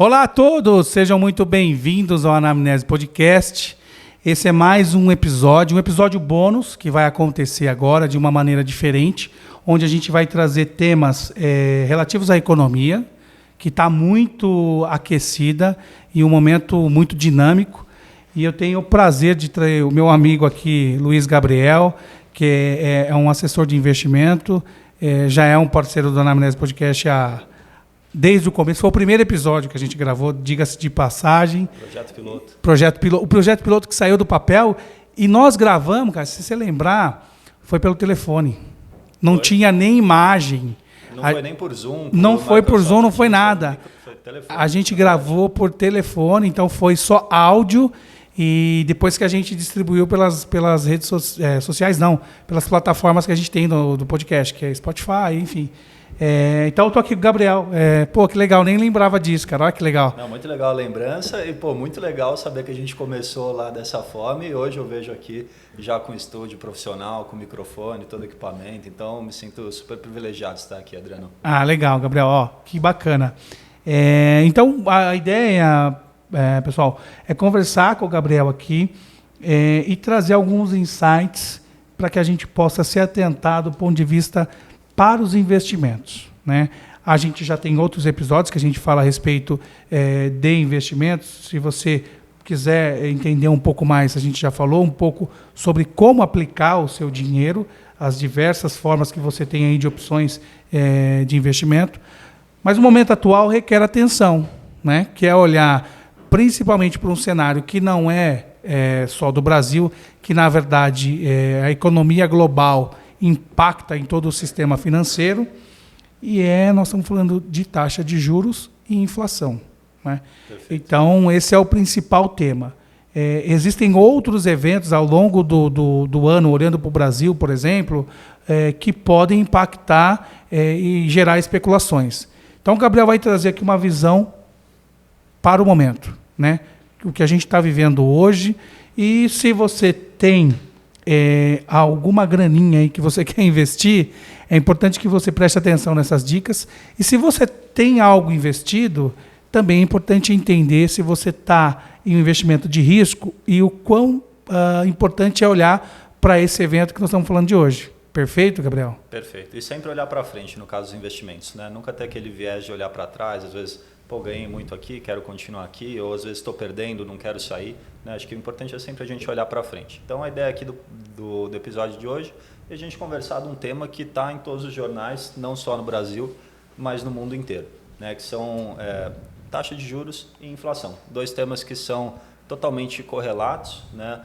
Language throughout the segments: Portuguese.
Olá a todos, sejam muito bem-vindos ao Anamnese Podcast. Esse é mais um episódio bônus que vai acontecer agora de uma maneira diferente, onde a gente vai trazer temas relativos à economia, que está muito aquecida e um momento muito dinâmico. E eu tenho o prazer de trazer o meu amigo aqui, Luiz Gabriel, que é um assessor de investimento, já é um parceiro do Anamnese Podcast desde o começo. Foi o primeiro episódio que a gente gravou, diga-se de passagem. Projeto piloto. O projeto piloto que saiu do papel. E nós gravamos, cara, se você lembrar, foi pelo telefone. Não tinha nem imagem. Não foi nem por Zoom. Não foi por Zoom, não foi nada. Foi telefone. A gente gravou por telefone, então foi só áudio. E depois que a gente distribuiu pelas redes sociais, não, pelas plataformas que a gente tem do podcast, que é Spotify, enfim. Então eu tô aqui com o Gabriel. Que legal, nem lembrava disso, cara. Olha que legal. Não, muito legal a lembrança e, muito legal saber que a gente começou lá dessa forma e hoje eu vejo aqui já com estúdio profissional, com microfone, todo equipamento. Então me sinto super privilegiado de estar aqui, Adriano. Ah, legal, Gabriel. Ó, que bacana. Então a ideia, pessoal, é conversar com o Gabriel aqui e trazer alguns insights para que a gente possa se atentar do ponto de vista para os investimentos, né? A gente já tem outros episódios que a gente fala a respeito de investimentos. Se você quiser entender um pouco mais, a gente já falou um pouco sobre como aplicar o seu dinheiro, as diversas formas que você tem aí de opções de investimento. Mas o momento atual requer atenção, né? Que é olhar principalmente para um cenário que não é só do Brasil, que na verdade a economia global impacta em todo o sistema financeiro e nós estamos falando de taxa de juros e inflação, né? Então esse é o principal tema. Existem outros eventos ao longo do ano, olhando para o Brasil, por exemplo, que podem impactar e gerar especulações. Então o Gabriel vai trazer aqui uma visão para o momento, né? O que a gente está vivendo hoje. E se você tem alguma graninha aí que você quer investir, é importante que você preste atenção nessas dicas. E se você tem algo investido, também é importante entender se você está em um investimento de risco e o quão importante é olhar para esse evento que nós estamos falando de hoje. Perfeito, Gabriel? Perfeito. E sempre olhar para frente no caso dos investimentos, né? Nunca ter aquele viés de olhar para trás, às vezes, ganhei muito aqui, quero continuar aqui, ou às vezes estou perdendo, não quero sair, né? Acho que o importante é sempre a gente olhar para frente. Então a ideia aqui do episódio de hoje é a gente conversar de um tema que está em todos os jornais, não só no Brasil, mas no mundo inteiro, né? Que são taxa de juros e inflação. Dois temas que são totalmente correlatos, né?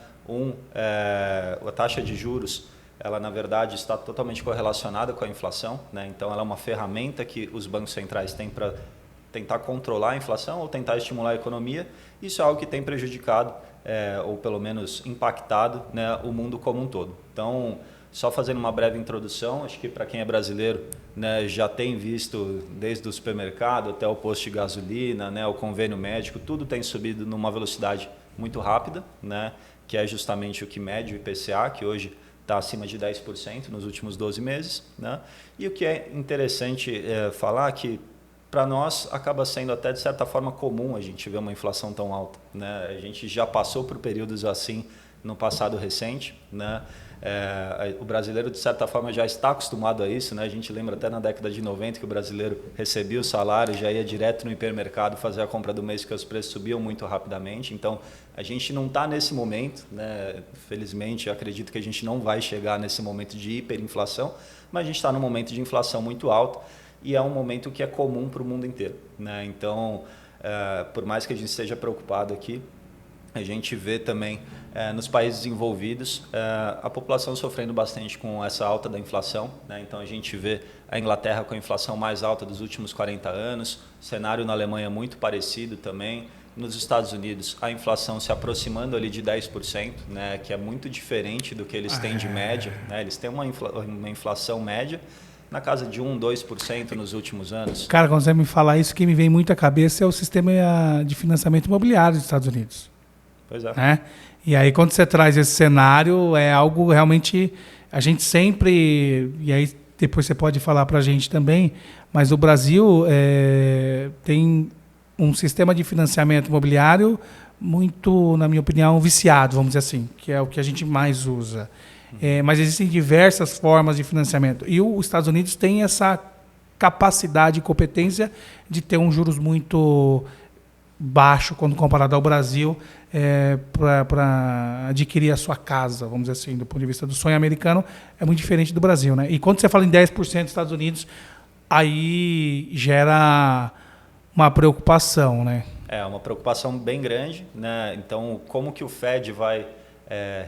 A taxa de juros, ela na verdade está totalmente correlacionada com a inflação, né? Então ela é uma ferramenta que os bancos centrais têm para tentar controlar a inflação ou tentar estimular a economia. Isso é algo que tem prejudicado ou pelo menos impactado, né, o mundo como um todo. Então, só fazendo uma breve introdução, acho que para quem é brasileiro, né, já tem visto desde o supermercado até o posto de gasolina, né, o convênio médico, tudo tem subido numa velocidade muito rápida, né, que é justamente o que mede o IPCA, que hoje está acima de 10% nos últimos 12 meses. Né? E o que é interessante falar que para nós acaba sendo até de certa forma comum a gente ver uma inflação tão alta, né? A gente já passou por períodos assim no passado recente, né? O brasileiro de certa forma já está acostumado a isso, né? A gente lembra até na década de 90 que o brasileiro recebia o salário, já ia direto no hipermercado fazer a compra do mês, porque os preços subiam muito rapidamente. Então a gente não está nesse momento, né? Felizmente eu acredito que a gente não vai chegar nesse momento de hiperinflação, mas a gente está num momento de inflação muito alta. E é um momento que é comum para o mundo inteiro, né? Então, por mais que a gente esteja preocupado aqui, a gente vê também nos países desenvolvidos a população sofrendo bastante com essa alta da inflação, né? Então, a gente vê a Inglaterra com a inflação mais alta dos últimos 40 anos, o cenário na Alemanha muito parecido também. Nos Estados Unidos, a inflação se aproximando ali de 10%, né? Que é muito diferente do que eles têm de média, né? Eles têm uma inflação média na casa de 1%, 2% nos últimos anos. Cara, quando você me falar isso, o que me vem muito à cabeça é o sistema de financiamento imobiliário dos Estados Unidos. Pois é. Né? E aí, quando você traz esse cenário, é algo realmente... A gente sempre... E aí, depois você pode falar para a gente também, mas o Brasil tem um sistema de financiamento imobiliário muito, na minha opinião, viciado, vamos dizer assim, que é o que a gente mais usa. Mas existem diversas formas de financiamento. E os Estados Unidos tem essa capacidade e competência de ter um juros muito baixo quando comparado ao Brasil para adquirir a sua casa, vamos dizer assim, do ponto de vista do sonho americano, é muito diferente do Brasil, né? E quando você fala em 10% dos Estados Unidos, aí gera uma preocupação, né? É uma preocupação bem grande, né? Então, como que o Fed vai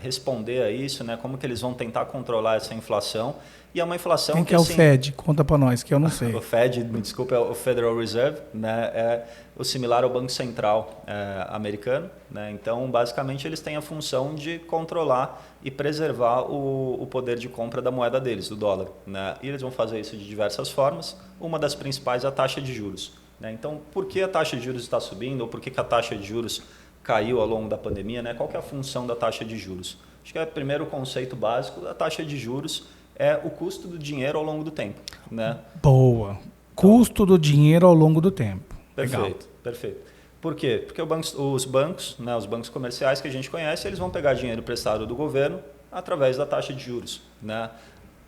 responder a isso, né? Como que eles vão tentar controlar essa inflação? E é uma inflação Quem que é assim, o Fed? Conta para nós, que eu não sei. O Fed, me desculpa, é o Federal Reserve, né? É o similar ao Banco Central americano, né? Então, basicamente, eles têm a função de controlar e preservar o poder de compra da moeda deles, do dólar, né? E eles vão fazer isso de diversas formas. Uma das principais é a taxa de juros, né? Então, por que a taxa de juros está subindo ou por que a taxa de juros caiu ao longo da pandemia, né? Qual que é a função da taxa de juros? Acho que é o primeiro conceito básico da taxa de juros é o custo do dinheiro ao longo do tempo, né? Boa. Custo do dinheiro ao longo do tempo. Perfeito, Legal. perfeito. Por quê? Porque os bancos, né, os bancos comerciais que a gente conhece, eles vão pegar dinheiro emprestado do governo através da taxa de juros, né?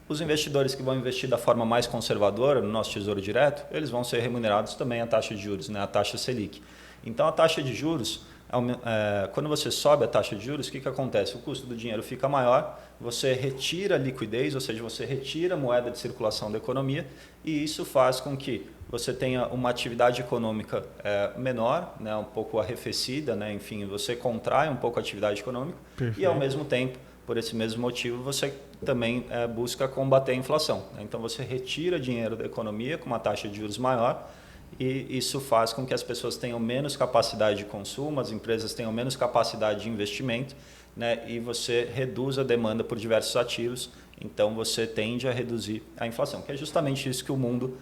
Os investidores que vão investir da forma mais conservadora no nosso Tesouro Direto, eles vão ser remunerados também a taxa de juros, né, a taxa Selic. Então, a taxa de juros, quando você sobe a taxa de juros, o que acontece? O custo do dinheiro fica maior, você retira liquidez, ou seja, você retira moeda de circulação da economia e isso faz com que você tenha uma atividade econômica menor, né, um pouco arrefecida, né, enfim, você contrai um pouco a atividade econômica. Perfeito. E, ao mesmo tempo, por esse mesmo motivo, você também busca combater a inflação, né? Então, você retira dinheiro da economia com uma taxa de juros maior e isso faz com que as pessoas tenham menos capacidade de consumo, as empresas tenham menos capacidade de investimento, né? E você reduz a demanda por diversos ativos, então você tende a reduzir a inflação, que é justamente isso que o mundo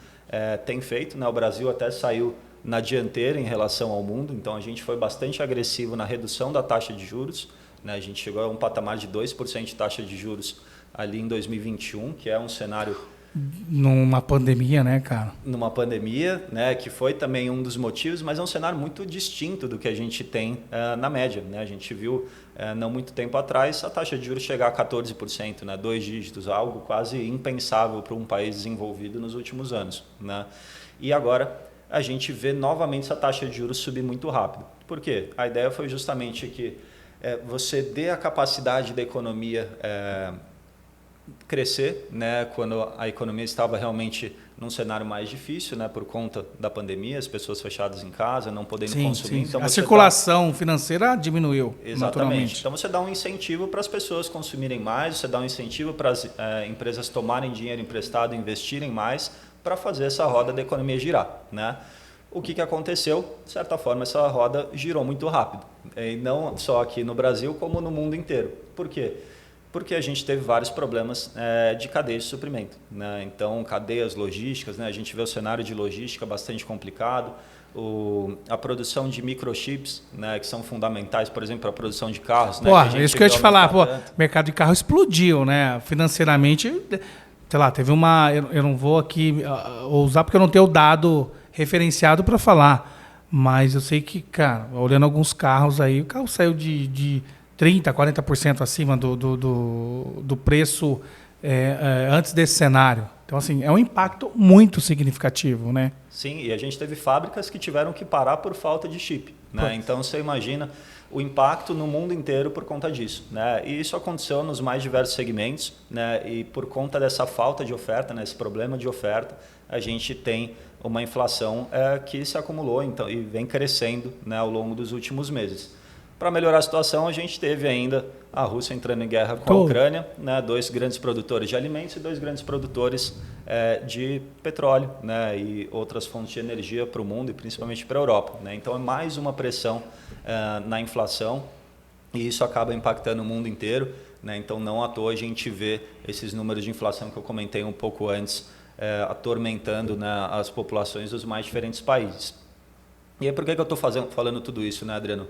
tem feito, né? O Brasil até saiu na dianteira em relação ao mundo, então a gente foi bastante agressivo na redução da taxa de juros, né? A gente chegou a um patamar de 2% de taxa de juros ali em 2021, que é um cenário... Numa pandemia, né, cara? Numa pandemia, né, que foi também um dos motivos, mas é um cenário muito distinto do que a gente tem na média, né? A gente viu, não muito tempo atrás, a taxa de juros chegar a 14%, né, 2 dígitos, algo quase impensável para um país desenvolvido nos últimos anos, né? E agora a gente vê novamente essa taxa de juros subir muito rápido. Por quê? A ideia foi justamente que você dê a capacidade da economia crescer, né, quando a economia estava realmente num cenário mais difícil, né, por conta da pandemia, as pessoas fechadas em casa, não podendo consumir. Sim. Então a circulação financeira diminuiu. Exatamente. Naturalmente. Então você dá um incentivo para as pessoas consumirem mais, você dá um incentivo para as empresas tomarem dinheiro emprestado e investirem mais para fazer essa roda da economia girar, né? O que aconteceu? De certa forma, essa roda girou muito rápido. E não só aqui no Brasil, como no mundo inteiro. Por quê? Porque a gente teve vários problemas de cadeia de suprimento, né? Então, cadeias logísticas, né? A gente vê o cenário de logística bastante complicado, a produção de microchips, né? Que são fundamentais, por exemplo, para a produção de carros. Pô, né? isso que eu ia te falar, o mercado de carro explodiu, né? Financeiramente, sei lá, teve uma... Eu não vou aqui usar porque eu não tenho o dado referenciado para falar, mas eu sei que, cara, olhando alguns carros aí, o carro saiu de 30%, 40% acima do preço antes desse cenário. Então, assim, é um impacto muito significativo, né? Sim, e a gente teve fábricas que tiveram que parar por falta de chip, né? Então, você imagina o impacto no mundo inteiro por conta disso, né? E isso aconteceu nos mais diversos segmentos, né? E por conta dessa falta de oferta, né? Esse problema de oferta, a gente tem uma inflação que se acumulou então, e vem crescendo, né, ao longo dos últimos meses. Para melhorar a situação, a gente teve ainda a Rússia entrando em guerra com a Ucrânia, né, 2 grandes produtores de alimentos e 2 grandes produtores de petróleo, né, e outras fontes de energia para o mundo e principalmente para a Europa, né? Então é mais uma pressão na inflação e isso acaba impactando o mundo inteiro, né? Então não à toa a gente vê esses números de inflação que eu comentei um pouco antes atormentando, né, as populações dos mais diferentes países. E aí por que eu estou falando tudo isso, né, Adriano?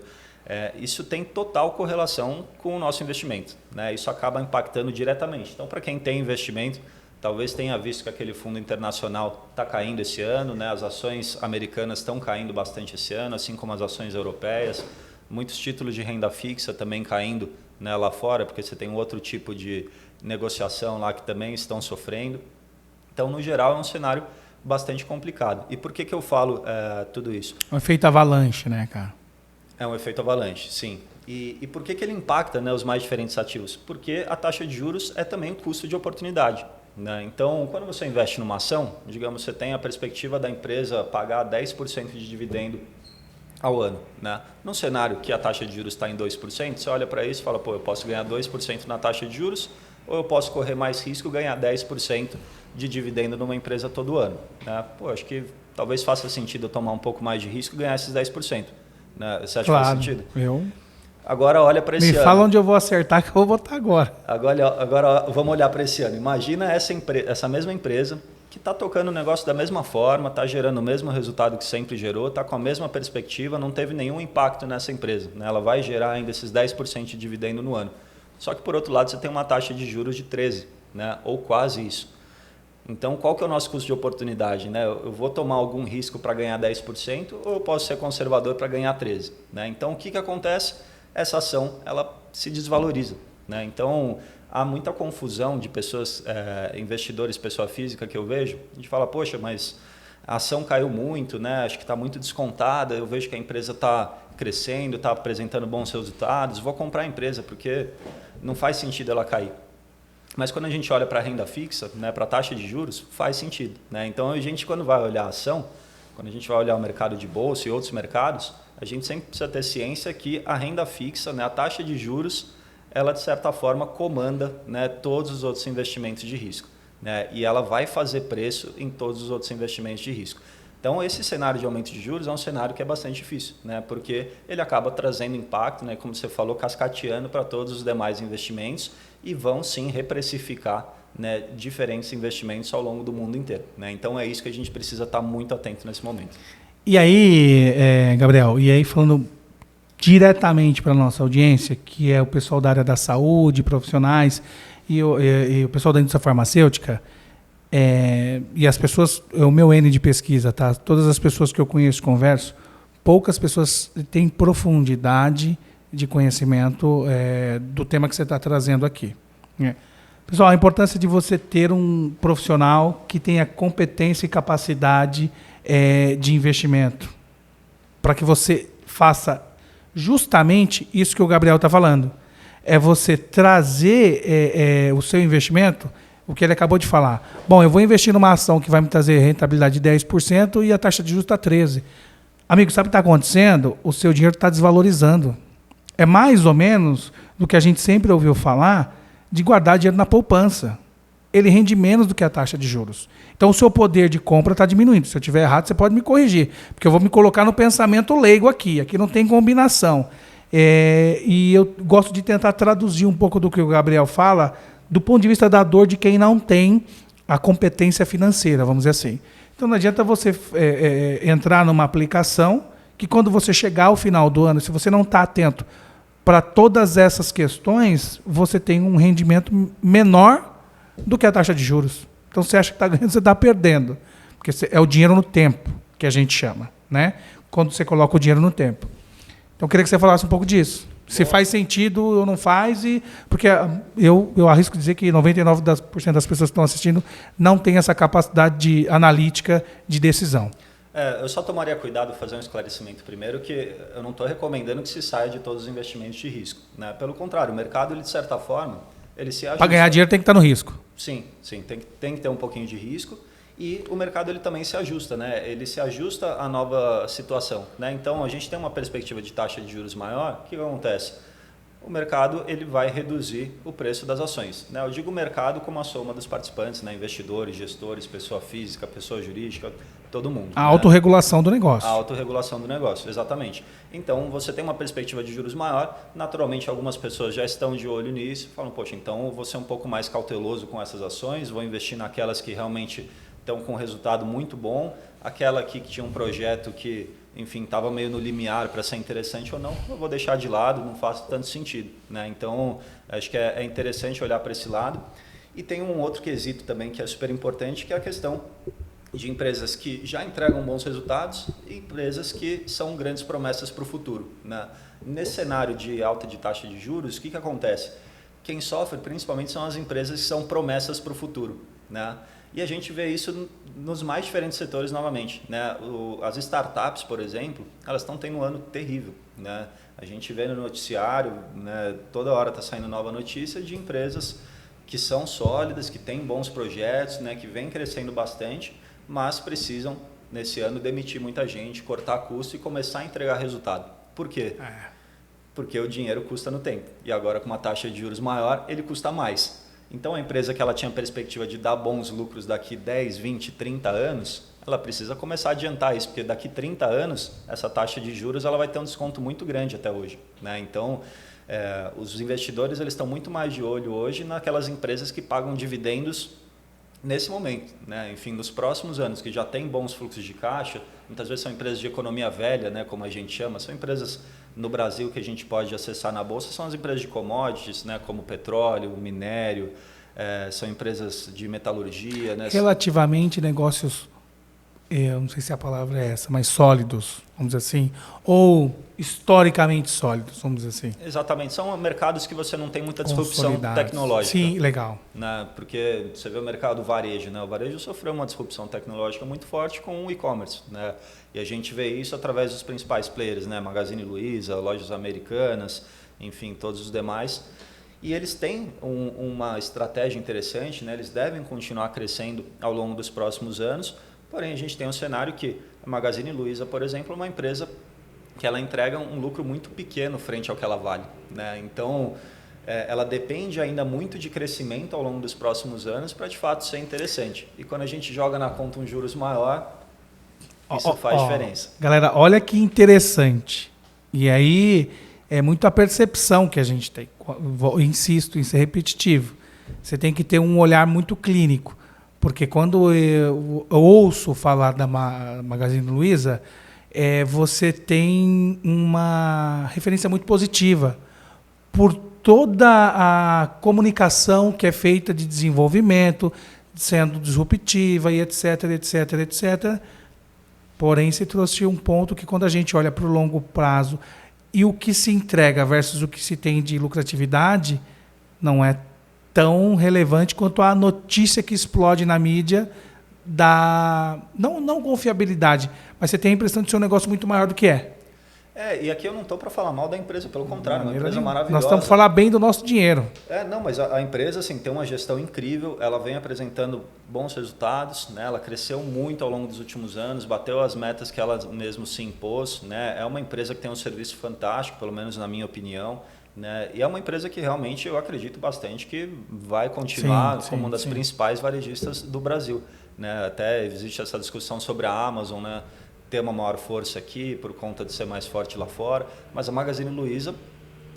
Isso tem total correlação com o nosso investimento, né? Isso acaba impactando diretamente. Então, para quem tem investimento, talvez tenha visto que aquele fundo internacional está caindo esse ano, né? As ações americanas estão caindo bastante esse ano, assim como as ações europeias. Muitos títulos de renda fixa também caindo, né, lá fora, porque você tem um outro tipo de negociação lá que também estão sofrendo. Então, no geral, é um cenário bastante complicado. E por que eu falo tudo isso? Um efeito avalanche, né, cara? É um efeito avalanche, sim. E por que ele impacta, né, os mais diferentes ativos? Porque a taxa de juros é também um custo de oportunidade, né? Então, quando você investe numa ação, digamos, você tem a perspectiva da empresa pagar 10% de dividendo ao ano, né? Num cenário que a taxa de juros está em 2%, você olha para isso e fala, pô, eu posso ganhar 2% na taxa de juros ou eu posso correr mais risco e ganhar 10% de dividendo numa empresa todo ano, né? Pô, acho que talvez faça sentido eu tomar um pouco mais de risco e ganhar esses 10%. Né? Você acha que faz sentido? Agora olha para esse ano. Me fala onde eu vou acertar que eu vou botar agora. Agora vamos olhar para esse ano. Imagina essa mesma empresa que está tocando o negócio da mesma forma, está gerando o mesmo resultado que sempre gerou, está com a mesma perspectiva, não teve nenhum impacto nessa empresa, né? Ela vai gerar ainda esses 10% de dividendo no ano. Só que, por outro lado, você tem uma taxa de juros de 13%, né? Ou quase isso. Então, qual que é o nosso custo de oportunidade? Né? Eu vou tomar algum risco para ganhar 10% ou eu posso ser conservador para ganhar 13%? Né? Então, o que acontece? Essa ação ela se desvaloriza. Né? Então, há muita confusão de pessoas, investidores, pessoa física que eu vejo. A gente fala, poxa, mas a ação caiu muito, né? Acho que está muito descontada, eu vejo que a empresa está crescendo, está apresentando bons resultados, vou comprar a empresa porque não faz sentido ela cair. Mas quando a gente olha para a renda fixa, né, para a taxa de juros, faz sentido. Né? Então, a gente, quando vai olhar a ação, quando a gente vai olhar o mercado de bolsa e outros mercados, a gente sempre precisa ter ciência que a renda fixa, né, a taxa de juros, ela, de certa forma, comanda, né, todos os outros investimentos de risco. Né? E ela vai fazer preço em todos os outros investimentos de risco. Então, esse cenário de aumento de juros é um cenário que é bastante difícil, né? Porque ele acaba trazendo impacto, né, como você falou, cascateando para todos os demais investimentos e vão, sim, reprecificar, né, diferentes investimentos ao longo do mundo inteiro. Né? Então, é isso que a gente precisa estar muito atento nesse momento. E aí, Gabriel, falando diretamente para a nossa audiência, que é o pessoal da área da saúde, profissionais e o pessoal da indústria farmacêutica, e as pessoas, o meu N de pesquisa, tá? Todas as pessoas que eu conheço, converso, poucas pessoas têm profundidade de conhecimento do tema que você está trazendo aqui. Pessoal, a importância de você ter um profissional que tenha competência e capacidade de investimento, para que você faça justamente isso que o Gabriel está falando. É você trazer o seu investimento, o que ele acabou de falar. Bom, eu vou investir numa ação que vai me trazer rentabilidade de 10% e a taxa de juros está 13%. Amigo, sabe o que está acontecendo? O seu dinheiro está desvalorizando. É mais ou menos do que a gente sempre ouviu falar de guardar dinheiro na poupança. Ele rende menos do que a taxa de juros. Então, o seu poder de compra está diminuindo. Se eu estiver errado, você pode me corrigir, porque eu vou me colocar no pensamento leigo aqui. Aqui não tem combinação. E eu gosto de tentar traduzir um pouco do que o Gabriel fala do ponto de vista da dor de quem não tem a competência financeira, vamos dizer assim. Então, não adianta você entrar numa aplicação que, quando você chegar ao final do ano, se você não está atento para todas essas questões, você tem um rendimento menor do que a taxa de juros. Então, você acha que está ganhando, você está perdendo. Porque é o dinheiro no tempo, que a gente chama, né? Quando você coloca o dinheiro no tempo. Então, eu queria que você falasse um pouco disso. Se faz sentido ou não faz, porque eu arrisco dizer que 99% das pessoas que estão assistindo não tem essa capacidade analítica de decisão. Eu só tomaria cuidado fazer um esclarecimento primeiro, que eu não estou recomendando que se saia de todos os investimentos de risco. Né? Pelo contrário, o mercado, ele, de certa forma, ele se ajusta. Para ganhar dinheiro tem que estar no risco. Sim, tem que ter um pouquinho de risco. E o mercado ele também se ajusta, né? Ele se ajusta à nova situação. Né? Então, a gente tem uma perspectiva de taxa de juros maior. O que acontece? O mercado ele vai reduzir o preço das ações. Né? Eu digo mercado como a soma dos participantes, né? Investidores, gestores, pessoa física, pessoa jurídica, todo mundo. A autorregulação do negócio. A autorregulação do negócio, exatamente. Então, você tem uma perspectiva de juros maior. Naturalmente, algumas pessoas já estão de olho nisso. Falam, poxa, então eu vou ser um pouco mais cauteloso com essas ações, vou investir naquelas que realmente estão com resultado muito bom, aquela aqui que tinha um projeto que, enfim, estava meio no limiar para ser interessante ou não, eu vou deixar de lado, não faz tanto sentido. Né? Então, acho que é interessante olhar para esse lado. E tem um outro quesito também que é super importante, que é a questão de empresas que já entregam bons resultados e empresas que são grandes promessas para o futuro, né? Nesse cenário de alta de taxa de juros, o que acontece? Quem sofre principalmente são as empresas que são promessas para o futuro, né? E a gente vê isso nos mais diferentes setores novamente, né? As startups, por exemplo, elas estão tendo um ano terrível, né? A gente vê no noticiário, né, toda hora está saindo nova notícia de empresas que são sólidas, que têm bons projetos, né, que vêm crescendo bastante, mas precisam, nesse ano, demitir muita gente, cortar custo e começar a entregar resultado. Por quê? Porque o dinheiro custa no tempo. E agora, com uma taxa de juros maior, ele custa mais. Então, a empresa que ela tinha perspectiva de dar bons lucros daqui 10, 20, 30 anos, ela precisa começar a adiantar isso, porque daqui 30 anos, essa taxa de juros ela vai ter um desconto muito grande até hoje, né? Então, os investidores eles estão muito mais de olho hoje naquelas empresas que pagam dividendos nesse momento, né? Enfim, nos próximos anos, que já tem bons fluxos de caixa, muitas vezes são empresas de economia velha, né, como a gente chama, são empresas no Brasil que a gente pode acessar na bolsa, são as empresas de commodities, né, como petróleo, minério, são empresas de metalurgia, né? Relativamente negócios, eu não sei se a palavra é essa, mas sólidos, vamos dizer assim, ou historicamente sólidos, vamos dizer assim. Exatamente, são mercados que você não tem muita disrupção tecnológica. Sim, legal. Né? Porque você vê o mercado varejo, né? O varejo sofreu uma disrupção tecnológica muito forte com o e-commerce, né? E a gente vê isso através dos principais players, né? Magazine Luiza, lojas americanas, enfim, todos os demais. E eles têm uma estratégia interessante, né? Eles devem continuar crescendo ao longo dos próximos anos, porém a gente tem um cenário que a Magazine Luiza, por exemplo, é uma empresa que ela entrega um lucro muito pequeno frente ao que ela vale, né? Então, ela depende ainda muito de crescimento ao longo dos próximos anos para, de fato, ser interessante. E quando a gente joga na conta um juros maior, isso faz diferença. Galera, olha que interessante. E aí, é muito a percepção que a gente tem. Insisto em ser repetitivo. Você tem que ter um olhar muito clínico. Porque quando eu ouço falar da Magazine Luiza, você tem uma referência muito positiva por toda a comunicação que é feita de desenvolvimento, sendo disruptiva e etc, etc, etc. Porém, se trouxe um ponto que quando a gente olha para o longo prazo e o que se entrega versus o que se tem de lucratividade, não é tão relevante quanto a notícia que explode na mídia da não confiabilidade, mas você tem a impressão de ser um negócio muito maior do que é. E aqui eu não estou para falar mal da empresa, pelo contrário, é uma empresa maravilhosa. Nós estamos falando bem do nosso dinheiro. Não, mas a empresa assim, tem uma gestão incrível, ela vem apresentando bons resultados, né? Ela cresceu muito ao longo dos últimos anos, bateu as metas que ela mesmo se impôs, né? É uma empresa que tem um serviço fantástico, pelo menos na minha opinião, né? E é uma empresa que realmente eu acredito bastante que vai continuar como uma das principais varejistas do Brasil, né? Até existe essa discussão sobre a Amazon, né? Ter uma maior força aqui por conta de ser mais forte lá fora, mas a Magazine Luiza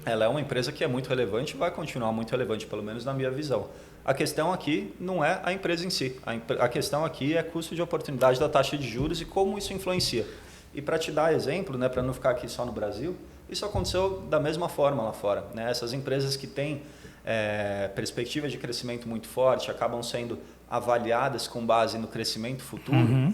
ela é uma empresa que é muito relevante e vai continuar muito relevante, pelo menos na minha visão. A questão aqui não é a empresa em si, a questão aqui é custo de oportunidade da taxa de juros e como isso influencia. E para te dar exemplo, né, para não ficar aqui só no Brasil, isso aconteceu da mesma forma lá fora, né? Essas empresas que têm perspectiva de crescimento muito forte acabam sendo avaliadas com base no crescimento futuro.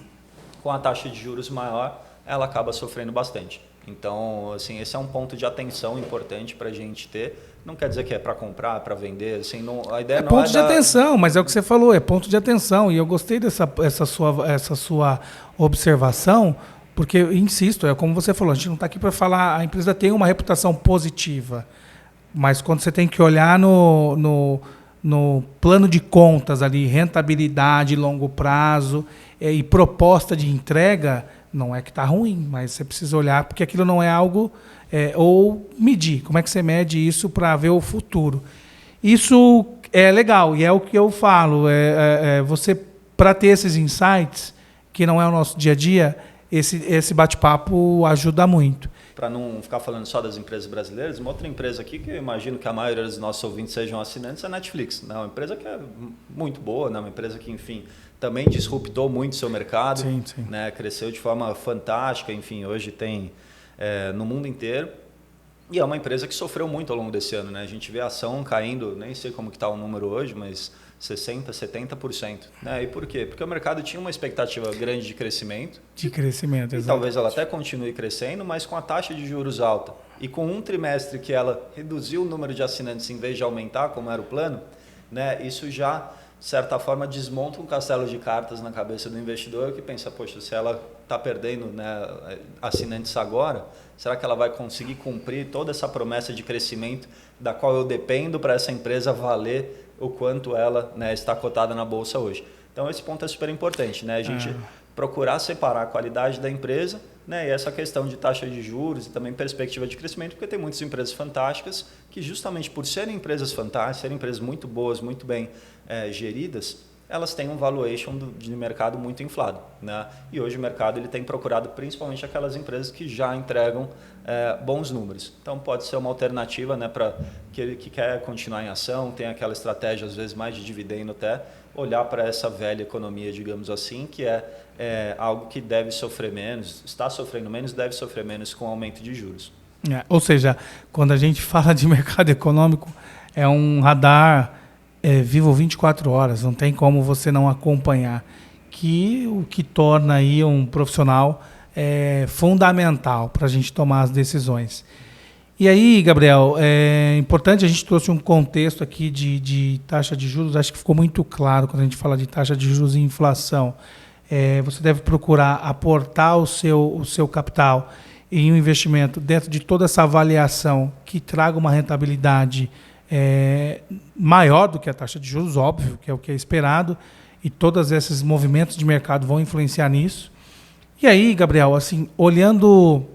Com a taxa de juros maior, ela acaba sofrendo bastante. Então, assim, esse é um ponto de atenção importante para a gente ter. Não quer dizer que é para comprar, para vender. Assim, a ideia não ponto de atenção, mas é o que você falou, é ponto de atenção. E eu gostei essa sua observação, porque, insisto, é como você falou, a gente não está aqui para falar, a empresa tem uma reputação positiva, mas quando você tem que olhar no plano de contas ali, rentabilidade, longo prazo e proposta de entrega, não é que está ruim, mas você precisa olhar, porque aquilo não é algo, ou medir. Como é que você mede isso para ver o futuro? Isso é legal, e é o que eu falo. Você, para ter esses insights, que não é o nosso dia a dia, esse bate-papo ajuda muito. Para não ficar falando só das empresas brasileiras, uma outra empresa aqui que eu imagino que a maioria dos nossos ouvintes sejam assinantes é a Netflix. Né? Uma empresa que é muito boa, né? Uma empresa que, enfim, também disruptou muito o seu mercado, né? Cresceu de forma fantástica, enfim, hoje tem no mundo inteiro. E é uma empresa que sofreu muito ao longo desse ano. Né? A gente vê a ação caindo, nem sei como que está o número hoje, mas 60%, 70%. Né? E por quê? Porque o mercado tinha uma expectativa grande de crescimento. De crescimento, e talvez ela até continue crescendo, mas com a taxa de juros alta. E com um trimestre que ela reduziu o número de assinantes em vez de aumentar, como era o plano, né? Isso já, de certa forma, desmonta um castelo de cartas na cabeça do investidor que pensa, poxa, se ela está perdendo, né, assinantes agora, será que ela vai conseguir cumprir toda essa promessa de crescimento da qual eu dependo para essa empresa valer o quanto ela, né, está cotada na bolsa hoje? Então esse ponto é super importante, né? A gente procurar separar a qualidade da empresa, né, e essa questão de taxa de juros e também perspectiva de crescimento, porque tem muitas empresas fantásticas que justamente por serem empresas fantásticas, serem empresas muito boas, muito bem geridas, elas têm um valuation de mercado muito inflado, né? E hoje o mercado ele tem procurado principalmente aquelas empresas que já entregam bons números. Então pode ser uma alternativa, né, para que quer continuar em ação, tem aquela estratégia às vezes mais de dividendo até, olhar para essa velha economia, digamos assim, que é algo que deve sofrer menos, está sofrendo menos, deve sofrer menos com o aumento de juros. Ou seja, quando a gente fala de mercado econômico, é um radar vivo 24 horas, não tem como você não acompanhar, o que torna aí um profissional fundamental para a gente tomar as decisões. E aí, Gabriel, é importante, a gente trouxe um contexto aqui de taxa de juros, acho que ficou muito claro quando a gente fala de taxa de juros e inflação. Você deve procurar aportar o seu capital em um investimento dentro de toda essa avaliação que traga uma rentabilidade maior do que a taxa de juros, óbvio, que é o que é esperado, e todos esses movimentos de mercado vão influenciar nisso. E aí, Gabriel, assim, olhando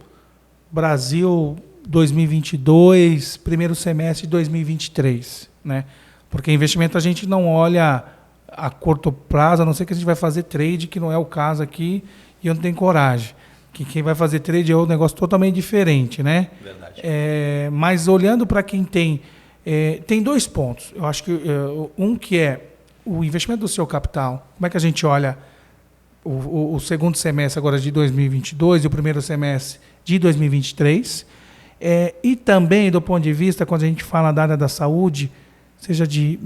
Brasil 2022, primeiro semestre de 2023, né? Porque investimento a gente não olha a curto prazo, a não ser que a gente vai fazer trade, que não é o caso aqui, e eu não tenho coragem. Que quem vai fazer trade é um negócio totalmente diferente, né? Verdade. Mas olhando para quem tem dois pontos. Eu acho que um que é o investimento do seu capital. Como é que a gente olha o segundo semestre agora de 2022 e o primeiro semestre de 2023? E também do ponto de vista, quando a gente fala da área da saúde, seja de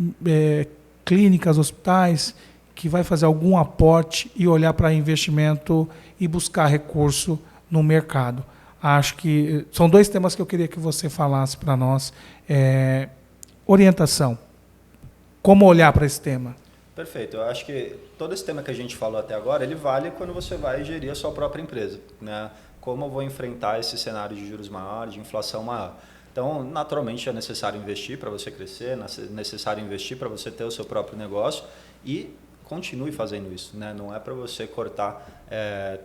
clínicas, hospitais, que vai fazer algum aporte e olhar para investimento e buscar recurso no mercado. Acho que são dois temas que eu queria que você falasse para nós. Orientação. Como olhar para esse tema? Perfeito. Eu acho que todo esse tema que a gente falou até agora, ele vale quando você vai gerir a sua própria empresa, né? Como eu vou enfrentar esse cenário de juros maior, de inflação maior. Então, naturalmente, é necessário investir para você crescer, é necessário investir para você ter o seu próprio negócio e continue fazendo isso, né? Não é para você cortar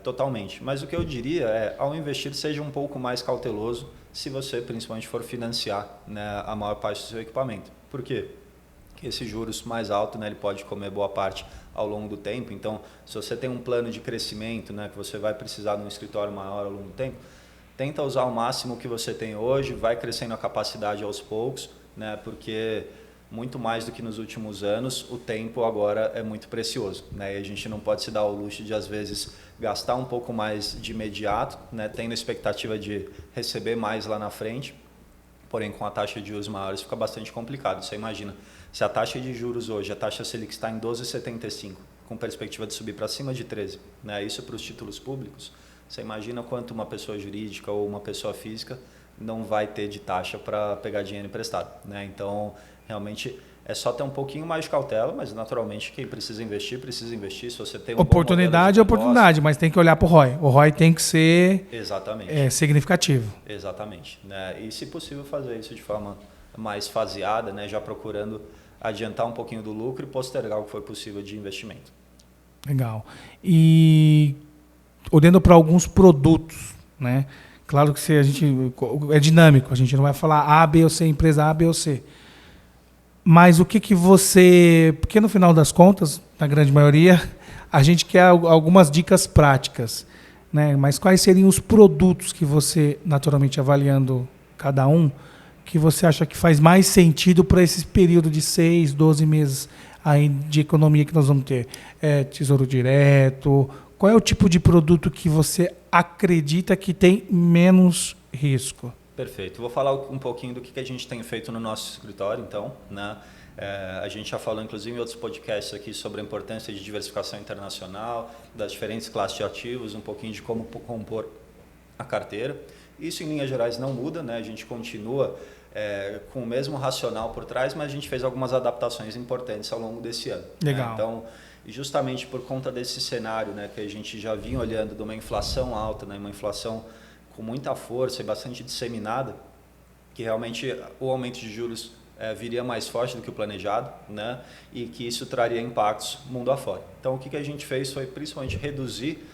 totalmente. Mas o que eu diria ao investir, seja um pouco mais cauteloso se você, principalmente, for financiar, né, a maior parte do seu equipamento. Por quê? Porque esse juros mais alto, né, ele pode comer boa parte ao longo do tempo. Então, se você tem um plano de crescimento, né, que você vai precisar de um escritório maior ao longo do tempo, tenta usar o máximo que você tem hoje, vai crescendo a capacidade aos poucos, né, porque muito mais do que nos últimos anos, o tempo agora é muito precioso, né, e a gente não pode se dar ao luxo de, às vezes, gastar um pouco mais de imediato, né, tendo a expectativa de receber mais lá na frente, porém com a taxa de juros maiores fica bastante complicado. Você imagina, se a taxa de juros hoje, a taxa Selic está em 12,75, com perspectiva de subir para cima de 13, né? Isso para os títulos públicos, você imagina quanto uma pessoa jurídica ou uma pessoa física não vai ter de taxa para pegar dinheiro emprestado, né? Então, realmente, é só ter um pouquinho mais de cautela, mas naturalmente quem precisa investir, precisa investir. Se você tem oportunidade é oportunidade, mas tem que olhar para o ROI. O ROI tem que ser significativo. Exatamente, né? E se possível fazer isso de forma mais faseada, né? Já procurando adiantar um pouquinho do lucro e postergar o que for possível de investimento. Legal. E olhando para alguns produtos, né? Claro que a gente é dinâmico, a gente não vai falar A, B ou C, empresa A, B ou C. Mas o que você... Porque no final das contas, na grande maioria, a gente quer algumas dicas práticas, né? Mas quais seriam os produtos que você, naturalmente avaliando cada um, que você acha que faz mais sentido para esse período de 6, 12 meses aí de economia que nós vamos ter? Tesouro Direto? Qual é o tipo de produto que você acredita que tem menos risco? Perfeito. Vou falar um pouquinho do que a gente tem feito no nosso escritório, então, né? A gente já falou, inclusive, em outros podcasts aqui sobre a importância de diversificação internacional, das diferentes classes de ativos, um pouquinho de como compor a carteira. Isso, em linhas gerais, não muda, né? A gente continua com o mesmo racional por trás, mas a gente fez algumas adaptações importantes ao longo desse ano. Legal. Né? Então, justamente por conta desse cenário, né, que a gente já vinha olhando de uma inflação alta, né, uma inflação com muita força e bastante disseminada, que realmente o aumento de juros viria mais forte do que o planejado, né, e que isso traria impactos mundo afora. Então, o que a gente fez foi principalmente reduzir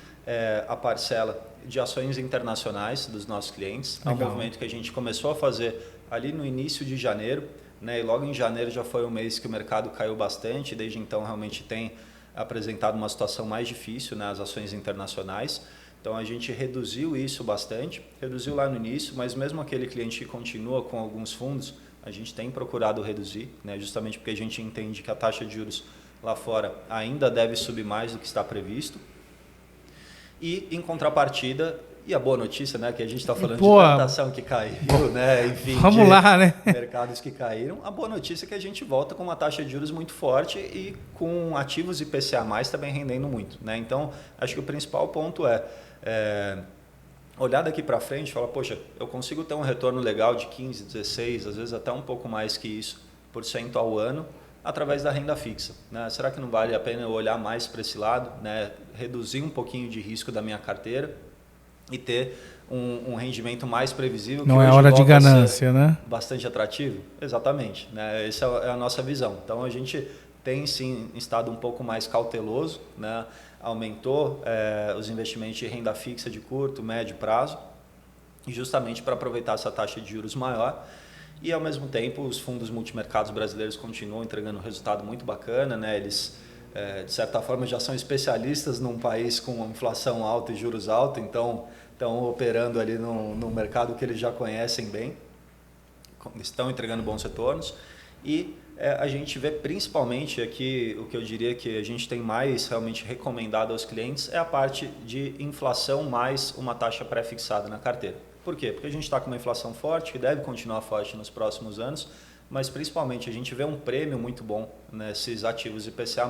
a parcela de ações internacionais dos nossos clientes. É um movimento que a gente começou a fazer ali no início de janeiro, né, e logo em janeiro já foi um mês que o mercado caiu bastante, desde então realmente tem apresentado uma situação mais difícil, né, as ações internacionais. Então a gente reduziu isso bastante, reduziu lá no início, mas mesmo aquele cliente que continua com alguns fundos, a gente tem procurado reduzir, né, justamente porque a gente entende que a taxa de juros lá fora ainda deve subir mais do que está previsto. E em contrapartida, e a boa notícia, né, que a gente está falando de tentação que caiu, né, enfim, vamos lá, né? Mercados que caíram, a boa notícia é que a gente volta com uma taxa de juros muito forte e com ativos IPCA+, também rendendo muito, né? Então, acho que o principal ponto é olhar daqui para frente e falar, poxa, eu consigo ter um retorno legal de 15, 16, às vezes até um pouco mais que isso, por cento ao ano, através da renda fixa, né? Será que não vale a pena eu olhar mais para esse lado, né? Reduzir um pouquinho de risco da minha carteira e ter um rendimento mais previsível? Não é hora de ganância, né? Bastante atrativo? Exatamente, né? Essa é a nossa visão. Então, a gente tem sim estado um pouco mais cauteloso, né? Aumentou os investimentos de renda fixa de curto, médio prazo, justamente para aproveitar essa taxa de juros maior. E, ao mesmo tempo, os fundos multimercados brasileiros continuam entregando um resultado muito bacana, né? Eles, de certa forma, já são especialistas num país com inflação alta e juros altos, então estão operando ali no mercado que eles já conhecem bem, estão entregando bons retornos. E a gente vê principalmente aqui, o que eu diria que a gente tem mais realmente recomendado aos clientes é a parte de inflação mais uma taxa pré-fixada na carteira. Por quê? Porque a gente está com uma inflação forte, que deve continuar forte nos próximos anos, mas principalmente a gente vê um prêmio muito bom nesses ativos IPCA+.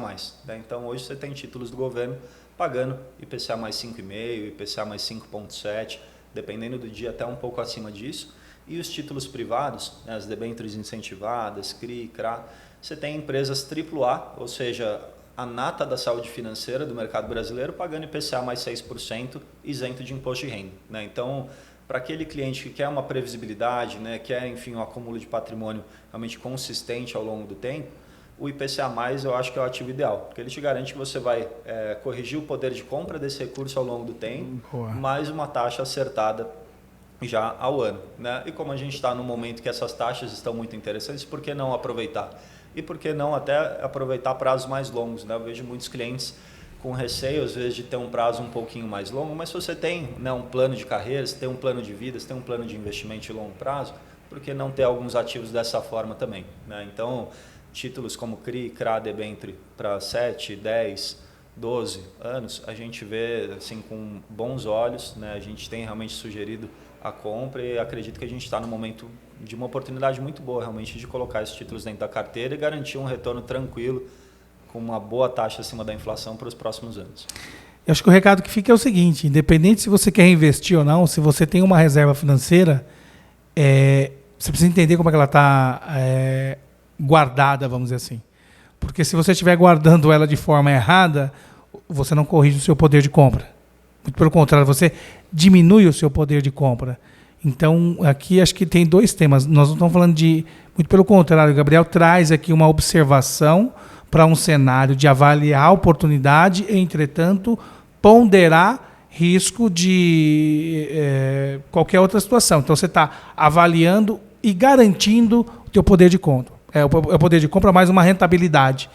Né? Então hoje você tem títulos do governo pagando IPCA mais 5,5, IPCA mais 5,7, dependendo do dia até um pouco acima disso. E os títulos privados, né, as debêntures incentivadas, CRI, CRA, você tem empresas AAA, ou seja, a nata da saúde financeira do mercado brasileiro pagando IPCA mais 6%, isento de imposto de renda. Né? Então, para aquele cliente que quer uma previsibilidade, né, quer, enfim, um acúmulo de patrimônio realmente consistente ao longo do tempo, o IPCA+, eu acho que é o ativo ideal, porque ele te garante que você vai corrigir o poder de compra desse recurso ao longo do tempo, mais uma taxa acertada já ao ano. Né? E como a gente está no momento que essas taxas estão muito interessantes, por que não aproveitar? E por que não até aproveitar prazos mais longos? Né? Eu vejo muitos clientes com receio, às vezes, de ter um prazo um pouquinho mais longo, mas se você tem, né, um plano de carreira, se tem um plano de vida, se tem um plano de investimento de longo prazo, por que não ter alguns ativos dessa forma também? Né? Então, títulos como CRI, CRA, debênture para 7, 10, 12 anos, a gente vê assim, com bons olhos, né? A gente tem realmente sugerido a compra e acredito que a gente está no momento de uma oportunidade muito boa realmente de colocar esses títulos dentro da carteira e garantir um retorno tranquilo com uma boa taxa acima da inflação para os próximos anos. Eu acho que o recado que fica é o seguinte, independente se você quer investir ou não, se você tem uma reserva financeira, você precisa entender como é que ela está guardada, vamos dizer assim. Porque se você estiver guardando ela de forma errada, você não corrige o seu poder de compra. Muito pelo contrário, você diminui o seu poder de compra. Então, aqui acho que tem dois temas. Nós não estamos falando de... Muito pelo contrário, o Gabriel traz aqui uma observação para um cenário de avaliar a oportunidade, entretanto, ponderar risco de qualquer outra situação. Então, você está avaliando e garantindo o teu poder de compra. O poder de compra mais uma rentabilidade.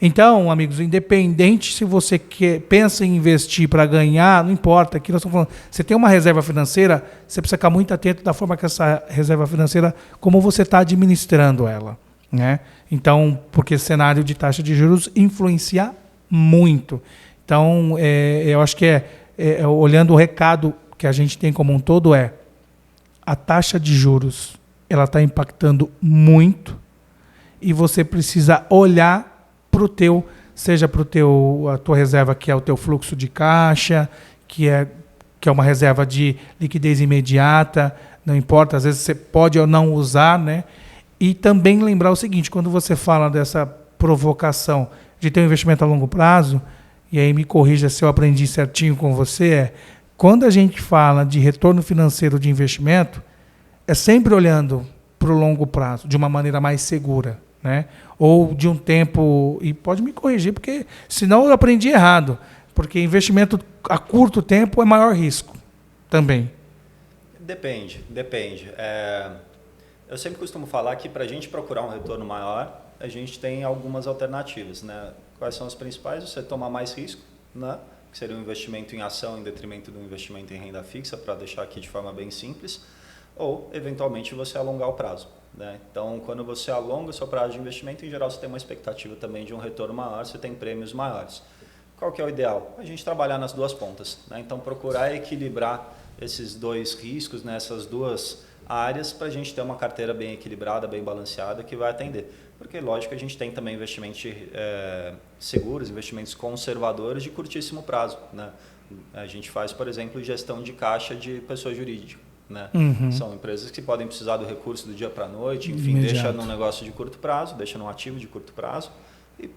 Então, amigos, independente se você pensa em investir para ganhar, não importa, aqui nós estamos falando, você tem uma reserva financeira, você precisa ficar muito atento da forma que essa reserva financeira, como você está administrando ela. Né? Então, porque esse cenário de taxa de juros influencia muito. Então, eu acho que olhando o recado que a gente tem como um todo a taxa de juros ela está impactando muito e você precisa olhar para o teu, seja para a tua reserva, que é o teu fluxo de caixa, que é uma reserva de liquidez imediata, não importa, às vezes você pode ou não usar, né? E também lembrar o seguinte, quando você fala dessa provocação de ter um investimento a longo prazo, e aí me corrija se eu aprendi certinho com você, quando a gente fala de retorno financeiro de investimento, é sempre olhando para o longo prazo, de uma maneira mais segura, né? Ou de um tempo, e pode me corrigir, porque senão eu aprendi errado, porque investimento a curto tempo é maior risco também. Depende. Eu sempre costumo falar que para a gente procurar um retorno maior, a gente tem algumas alternativas, né? Quais são as principais? Você tomar mais risco, né? Que seria um investimento em ação em detrimento do investimento em renda fixa, para deixar aqui de forma bem simples, ou eventualmente você alongar o prazo, né? Então, quando você alonga o seu prazo de investimento, em geral você tem uma expectativa também de um retorno maior, você tem prêmios maiores. Qual que é o ideal? A gente trabalhar nas duas pontas, né? Então, procurar equilibrar esses dois riscos, né? Essas duas áreas, para a gente ter uma carteira bem equilibrada, bem balanceada, que vai atender. Porque, lógico, a gente tem também investimentos seguros, investimentos conservadores de curtíssimo prazo, né? A gente faz, por exemplo, gestão de caixa de pessoa jurídica, né? São empresas que podem precisar do recurso do dia para a noite, enfim, imediato. Deixa num negócio de curto prazo, deixa num ativo de curto prazo e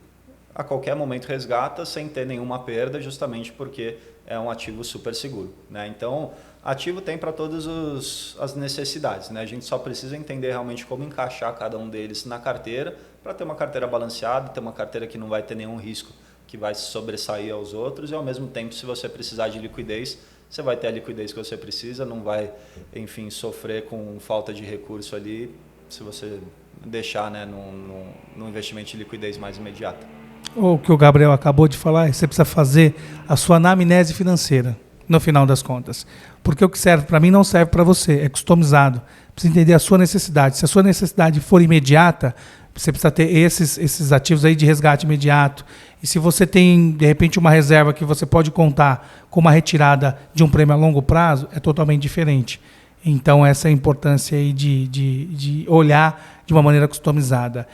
a qualquer momento resgata sem ter nenhuma perda, justamente porque é um ativo super seguro, né? Então, ativo tem para todas as necessidades, né? A gente só precisa entender realmente como encaixar cada um deles na carteira para ter uma carteira balanceada, ter uma carteira que não vai ter nenhum risco, que vai se sobressair aos outros, e ao mesmo tempo, se você precisar de liquidez, você vai ter a liquidez que você precisa, não vai, enfim, sofrer com falta de recurso ali, se você deixar, né, num investimento de liquidez mais imediata. O que o Gabriel acabou de falar, você precisa fazer a sua anamnese financeira, no final das contas. Porque o que serve para mim não serve para você, é customizado. Precisa entender a sua necessidade. Se a sua necessidade for imediata, você precisa ter esses ativos aí de resgate imediato. E se você tem, de repente, uma reserva que você pode contar com uma retirada de um prêmio a longo prazo, é totalmente diferente. Então, essa é a importância aí de olhar de uma maneira customizada.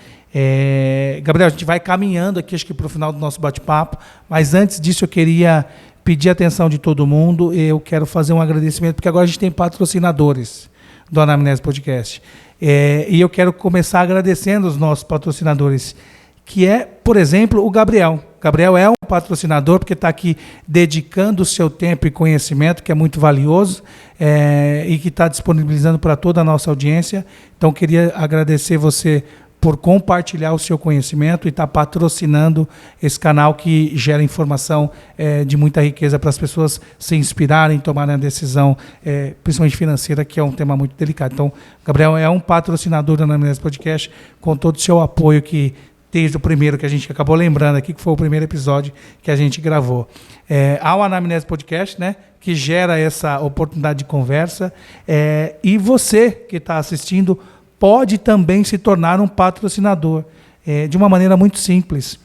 Gabriel, a gente vai caminhando aqui, acho que para o final do nosso bate-papo, mas antes disso eu queria pedir a atenção de todo mundo. Eu quero fazer um agradecimento, porque agora a gente tem patrocinadores do Anamnese Podcast. E eu quero começar agradecendo os nossos patrocinadores, que é, por exemplo, o Gabriel. O Gabriel é um patrocinador, porque está aqui dedicando o seu tempo e conhecimento, que é muito valioso, e que está disponibilizando para toda a nossa audiência. Então, queria agradecer você por compartilhar o seu conhecimento e estar patrocinando esse canal que gera informação de muita riqueza para as pessoas se inspirarem, tomarem a decisão, principalmente financeira, que é um tema muito delicado. Então, Gabriel é um patrocinador da Anamnese Podcast, com todo o seu apoio, que desde o primeiro que a gente acabou lembrando aqui, que foi o primeiro episódio que a gente gravou. Ao Anamnese Podcast, né, que gera essa oportunidade de conversa, e você que está assistindo pode também se tornar um patrocinador, de uma maneira muito simples,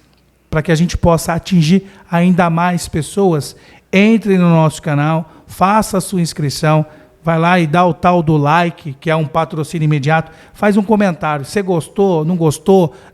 para que a gente possa atingir ainda mais pessoas. Entre no nosso canal, faça a sua inscrição, vai lá e dá o tal do like, que é um patrocínio imediato, faz um comentário, você gostou,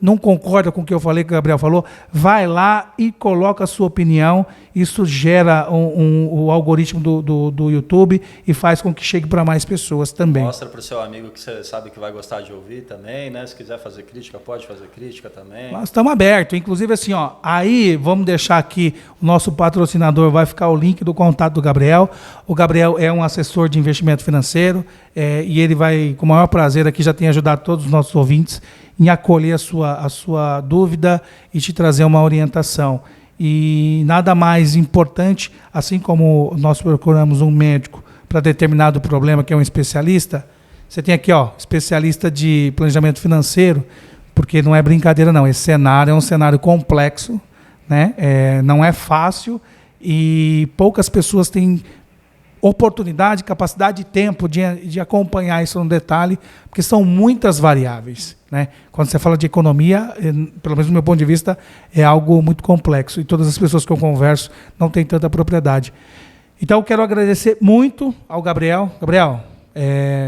não concorda com o que eu falei, que o Gabriel falou, vai lá e coloca a sua opinião. Isso gera o algoritmo do YouTube e faz com que chegue para mais pessoas também. Mostra para o seu amigo que você sabe que vai gostar de ouvir também, né? Se quiser fazer crítica, pode fazer crítica também. Nós estamos abertos, inclusive assim, aí vamos deixar aqui, o nosso patrocinador, vai ficar o link do contato do Gabriel. O Gabriel é um assessor de investimento financeiro, e ele vai, com o maior prazer, aqui já tem ajudado todos os nossos ouvintes em acolher a sua dúvida e te trazer uma orientação. E nada mais importante, assim como nós procuramos um médico para determinado problema, que é um especialista, você tem aqui, especialista de planejamento financeiro, porque não é brincadeira não, esse cenário é um cenário complexo, né? Não é fácil, e poucas pessoas têm oportunidade, capacidade e tempo de acompanhar isso no detalhe, porque são muitas variáveis, né? Quando você fala de economia, pelo menos do meu ponto de vista, é algo muito complexo, e todas as pessoas que eu converso não têm tanta propriedade. Então eu quero agradecer muito ao Gabriel. Gabriel,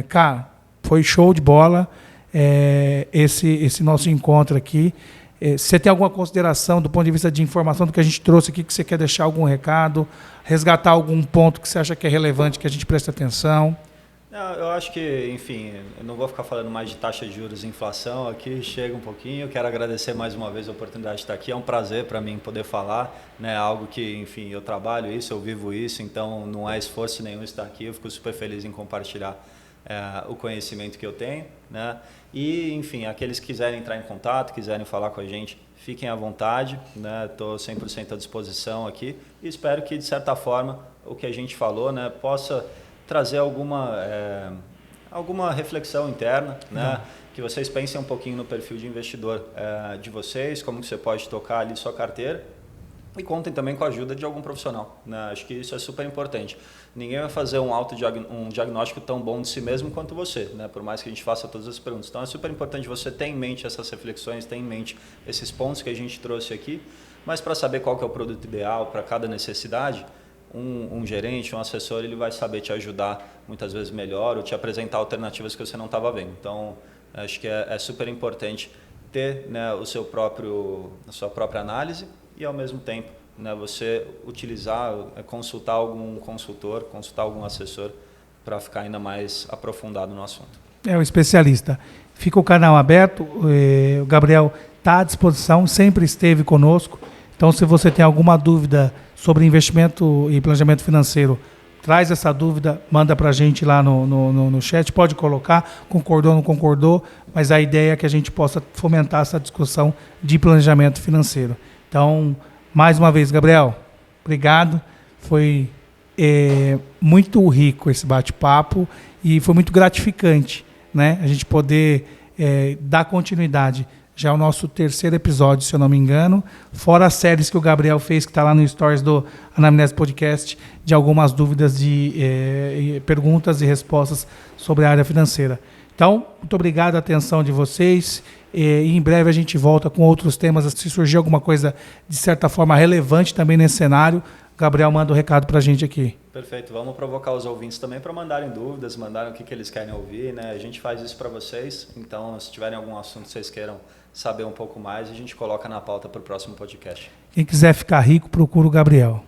cara, foi show de bola. esse nosso encontro aqui. Você tem alguma consideração do ponto de vista de informação do que a gente trouxe aqui, que você quer deixar algum recado, resgatar algum ponto que você acha que é relevante, que a gente preste atenção? Não, eu acho que, enfim, eu não vou ficar falando mais de taxa de juros e inflação aqui, chega um pouquinho. Quero agradecer mais uma vez a oportunidade de estar aqui. É um prazer para mim poder falar, né? Algo que, enfim, eu trabalho isso, eu vivo isso, então não é esforço nenhum estar aqui. Eu fico super feliz em compartilhar o conhecimento que eu tenho, né? E, enfim, aqueles que quiserem entrar em contato, quiserem falar com a gente, fiquem à vontade, né? Estou 100% à disposição aqui e espero que, de certa forma, o que a gente falou, né, possa trazer alguma reflexão interna, né? Que vocês pensem um pouquinho no perfil de investidor de vocês, como que você pode tocar ali sua carteira e contem também com a ajuda de algum profissional, né? Acho que isso é super importante. Ninguém vai fazer um diagnóstico tão bom de si mesmo quanto você, né? Por mais que a gente faça todas as perguntas. Então é super importante você ter em mente essas reflexões, ter em mente esses pontos que a gente trouxe aqui, mas para saber qual que é o produto ideal para cada necessidade, um gerente, um assessor, ele vai saber te ajudar muitas vezes melhor ou te apresentar alternativas que você não estava vendo. Então, acho que é super importante ter, né, a sua própria análise e, ao mesmo tempo, né, você utilizar, consultar algum consultor, consultar algum assessor para ficar ainda mais aprofundado no assunto. O especialista. Fica o canal aberto, o Gabriel está à disposição, sempre esteve conosco. Então, se você tem alguma dúvida sobre investimento e planejamento financeiro, traz essa dúvida, manda para a gente lá no chat, pode colocar, concordou ou não concordou, mas a ideia é que a gente possa fomentar essa discussão de planejamento financeiro. Então, mais uma vez, Gabriel, obrigado. Foi muito rico esse bate-papo e foi muito gratificante, né? A gente poder dar continuidade. Já é o nosso 3º episódio, se eu não me engano, fora as séries que o Gabriel fez, que está lá no Stories do Anamnese Podcast, de algumas dúvidas de perguntas e respostas sobre a área financeira. Então, muito obrigado a atenção de vocês e em breve a gente volta com outros temas. Se surgir alguma coisa, de certa forma, relevante também nesse cenário, o Gabriel manda um recado para a gente aqui. Perfeito. Vamos provocar os ouvintes também para mandarem dúvidas, mandarem o que eles querem ouvir, né? A gente faz isso para vocês, então se tiverem algum assunto que vocês queiram saber um pouco mais, a gente coloca na pauta para o próximo podcast. Quem quiser ficar rico, procura o Gabriel.